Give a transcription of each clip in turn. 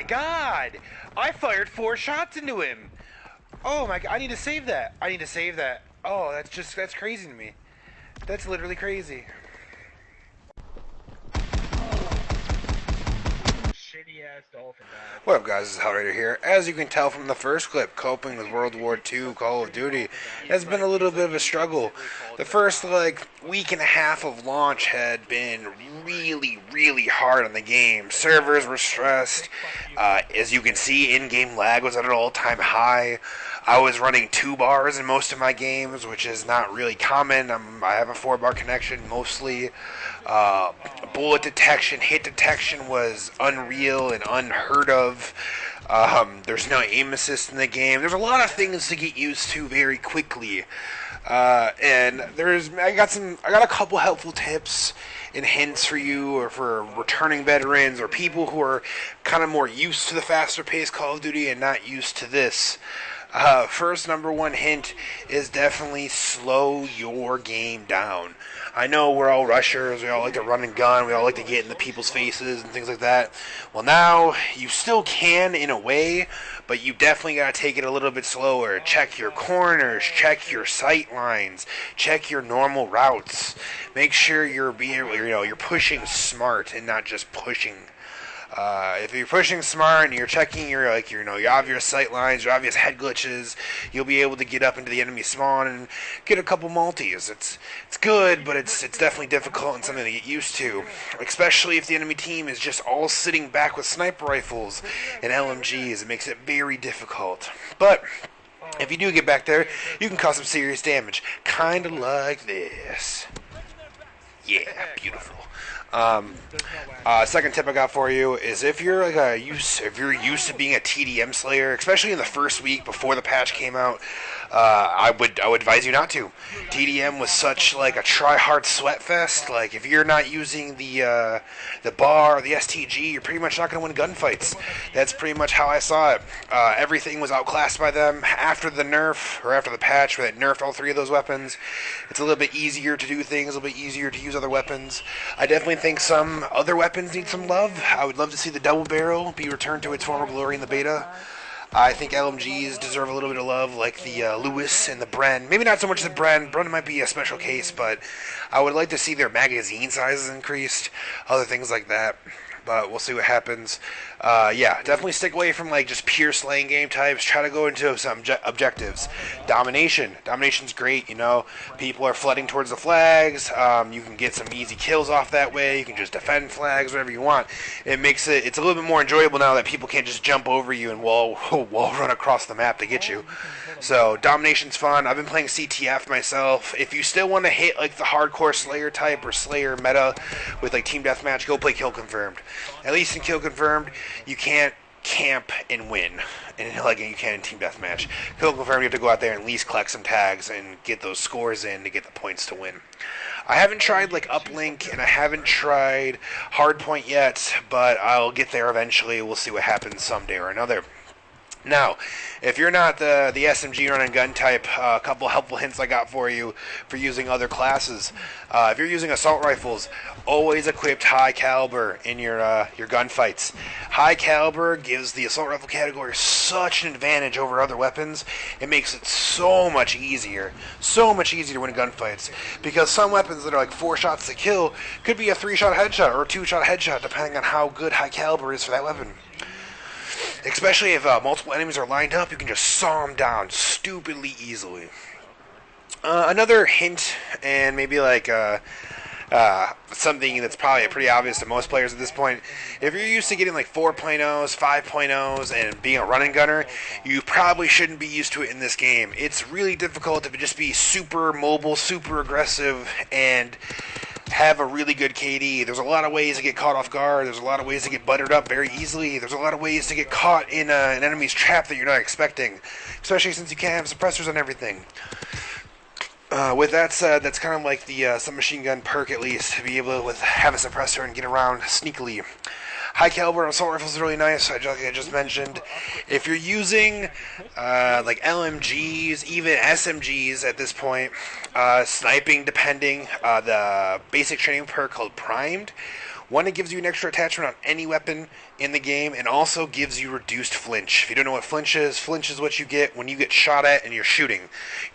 my god! I fired 4 shots into him! Oh my god, I need to save that. I need to save that. Oh, that's crazy to me. That's literally crazy. What up, guys? This is Hellraider here. As you can tell from the first clip, coping with World War II Call of Duty has been a little bit of a struggle. The first, week and a half of launch had been really hard on the game. Servers were stressed. As you can see, in-game lag was at an all-time high. I was running 2 bars in most of my games, which is not really common. I have a 4-bar connection mostly. Bullet detection, hit detection was unreal and unheard of. There's no aim assist in the game. There's a lot of things to get used to very quickly. And I got a couple helpful tips and hints for you, or for returning veterans or people who are kind of more used to the faster paced Call of Duty and not used to this. First, number 1 hint is definitely slow your game down. I know we're all rushers, we all like to run and gun, we all like to get into people's faces and things like that. Well, now, you still can in a way, but you definitely got to take it a little bit slower. Check your corners, check your sight lines, check your normal routes. Make sure you're pushing smart and not just pushing. If you're pushing smart and you're checking your obvious sight lines, your obvious head glitches, you'll be able to get up into the enemy spawn and get a couple multis. It's good, but it's definitely difficult and something to get used to, especially if the enemy team is just all sitting back with sniper rifles and LMGs. It makes it very difficult. But if you do get back there, you can cause some serious damage, kind of like this. Yeah, beautiful. Second tip I got for you is if you're used to being a TDM slayer, especially in the first week before the patch came out, I would advise you not to. TDM was such a try hard sweat fest. If you're not using the bar or the STG, you're pretty much not going to win gunfights. That's pretty much how I saw it. Everything was outclassed by them. After the nerf, or after the patch where they nerfed all 3 of those weapons, it's a little bit easier to do things, a little bit easier to use other weapons. I definitely think some other weapons need some love. I would love to see the double barrel be returned to its former glory in the beta. I think LMGs deserve a little bit of love, like the Lewis and the Bren. Maybe not so much the Bren. Bren might be a special case, but I would like to see their magazine sizes increased, other things like that. But we'll see what happens. Yeah, definitely stick away from just pure slaying game types. Try to go into some objectives. Domination. Domination's great, People are flooding towards the flags. You can get some easy kills off that way. You can just defend flags, whatever you want. It's a little bit more enjoyable now that people can't just jump over you and wall run across the map to get you. So domination's fun. I've been playing CTF myself. If you still want to hit the hardcore Slayer type or Slayer meta with Team Deathmatch, go play Kill Confirmed. At least in Kill Confirmed, you can't camp and win, and you can in Team Deathmatch. Kill Confirmed, you have to go out there and at least collect some tags and get those scores in to get the points to win. I haven't tried Uplink, and I haven't tried Hardpoint yet, but I'll get there eventually. We'll see what happens someday or another. Now, if you're not the SMG run and gun type, a couple helpful hints I got for you for using other classes. If you're using assault rifles, always equipped high caliber in your gunfights. High caliber gives the assault rifle category such an advantage over other weapons. It makes it so much easier to win gunfights, because some weapons that are 4 shots to kill could be a 3-shot headshot or a 2-shot headshot, depending on how good high caliber is for that weapon. Especially if multiple enemies are lined up, you can just saw them down stupidly easily. Another hint, and maybe something that's probably pretty obvious to most players at this point, if you're used to getting 4.0s, 5.0s, and being a run and gunner, you probably shouldn't be used to it in this game. It's really difficult to just be super mobile, super aggressive, and have a really good KD. There's a lot of ways to get caught off guard. There's a lot of ways to get buttered up very easily. There's a lot of ways to get caught in an enemy's trap that you're not expecting, especially since you can't have suppressors on everything. With that said, that's kind of the submachine gun perk, at least, to be able to have a suppressor and get around sneakily. High caliber assault rifles is really nice, like I just mentioned. If you're using LMGs, even SMGs at this point, sniping, depending, the basic training perk called Primed One, it gives you an extra attachment on any weapon in the game, and also gives you reduced flinch. If you don't know what flinch is what you get when you get shot at and you're shooting.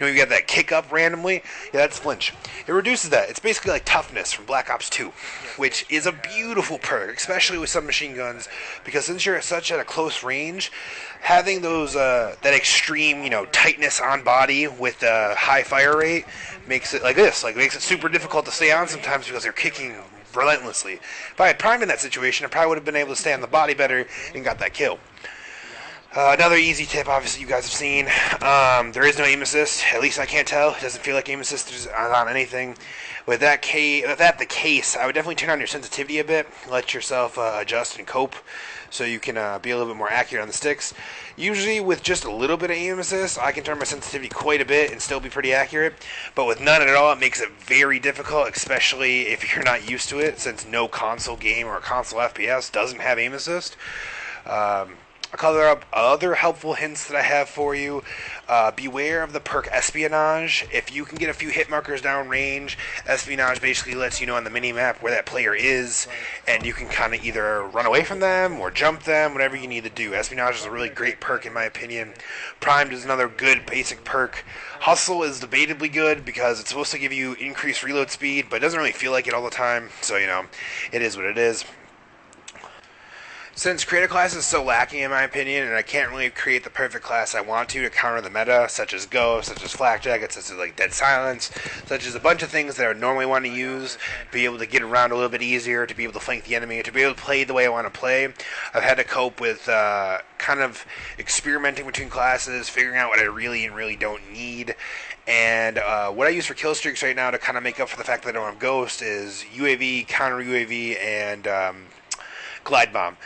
You get that kick up randomly? Yeah, that's flinch. It reduces that. It's basically like toughness from Black Ops 2, which is a beautiful perk, especially with submachine guns, because since you're at a close range, having those that extreme tightness on body with a high fire rate makes it makes it super difficult to stay on sometimes because they're kicking relentlessly. If I had primed in that situation, I probably would have been able to stay on the body better and got that kill. Another easy tip, obviously you guys have seen, there is no aim assist. At least I can't tell. It doesn't feel like aim assist is on anything. With that the case, I would definitely turn on your sensitivity a bit, let yourself adjust and cope, so you can be a little bit more accurate on the sticks. Usually with just a little bit of aim assist, I can turn my sensitivity quite a bit and still be pretty accurate. But with none at all, it makes it very difficult, especially if you're not used to it, since no console game or console FPS doesn't have aim assist. A couple of other helpful hints that I have for you. Beware of the perk Espionage. If you can get a few hit markers down range, Espionage basically lets you know on the mini-map where that player is, and you can kind of either run away from them or jump them, whatever you need to do. Espionage is a really great perk in my opinion. Primed is another good basic perk. Hustle is debatably good because it's supposed to give you increased reload speed, but it doesn't really feel like it all the time, so it is what it is. Since creator class is so lacking in my opinion, and I can't really create the perfect class I want to counter the meta, such as Ghost, such as Flak Jacket, such as Dead Silence, such as a bunch of things that I would normally want to use, be able to get around a little bit easier, to be able to flank the enemy, to be able to play the way I want to play, I've had to cope with kind of experimenting between classes, figuring out what I really and really don't need. And what I use for kill streaks right now to kind of make up for the fact that I don't have Ghost is UAV, counter UAV, and glide bomb.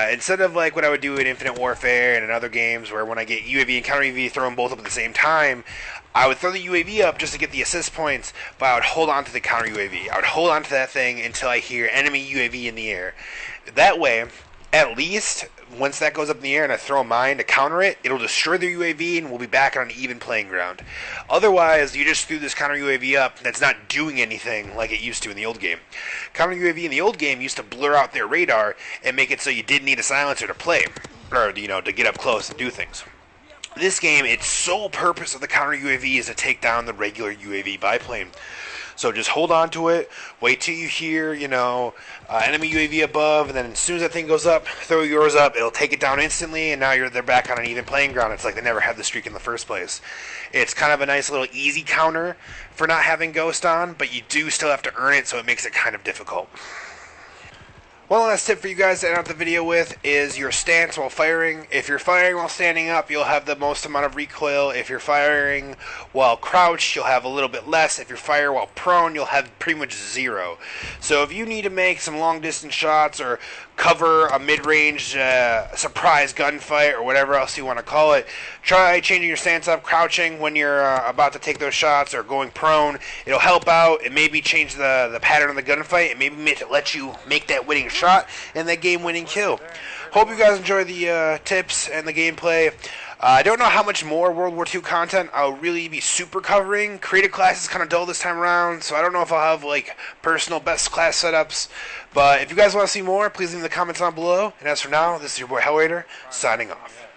Instead of like what I would do in Infinite Warfare and in other games where when I get UAV and counter UAV, throw them both up at the same time, I would throw the UAV up just to get the assist points, but I would hold on to the counter UAV. I would hold on to that thing until I hear enemy UAV in the air. That way, at least once that goes up in the air and I throw a mine to counter it, it'll destroy the UAV and we'll be back on an even playing ground. Otherwise, you just threw this counter UAV up that's not doing anything like it used to in the old game. Counter UAV in the old game used to blur out their radar and make it so you didn't need a silencer to play, or to get up close and do things. This game, its sole purpose of the counter UAV is to take down the regular UAV biplane. So just hold on to it, wait till you hear, enemy UAV above, and then as soon as that thing goes up, throw yours up, it'll take it down instantly, and now they're back on an even playing ground. It's like they never had the streak in the first place. It's kind of a nice little easy counter for not having Ghost on, but you do still have to earn it, so it makes it kind of difficult. One last tip for you guys to end out the video with is your stance while firing. If you're firing while standing up, you'll have the most amount of recoil. If you're firing while crouched, you'll have a little bit less. If you fire while prone, you'll have pretty much zero. So if you need to make some long distance shots or cover a mid-range surprise gunfight or whatever else you want to call it, try changing your stance up, crouching when you're about to take those shots, or going prone. It'll help out. It maybe change the pattern of the gunfight. It maybe let you make that winning shot and that game-winning kill. Hope you guys enjoy the tips and the gameplay. I don't know how much more World War II content I'll really be super covering. Creative class is kind of dull this time around, so I don't know if I'll have personal best class setups. But if you guys want to see more, please leave in the comments down below. And as for now, this is your boy Hellraider, signing off.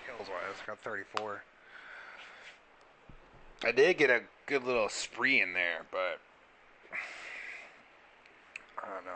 Kills-wise, got 34. I did get a good little spree in there, but I don't know.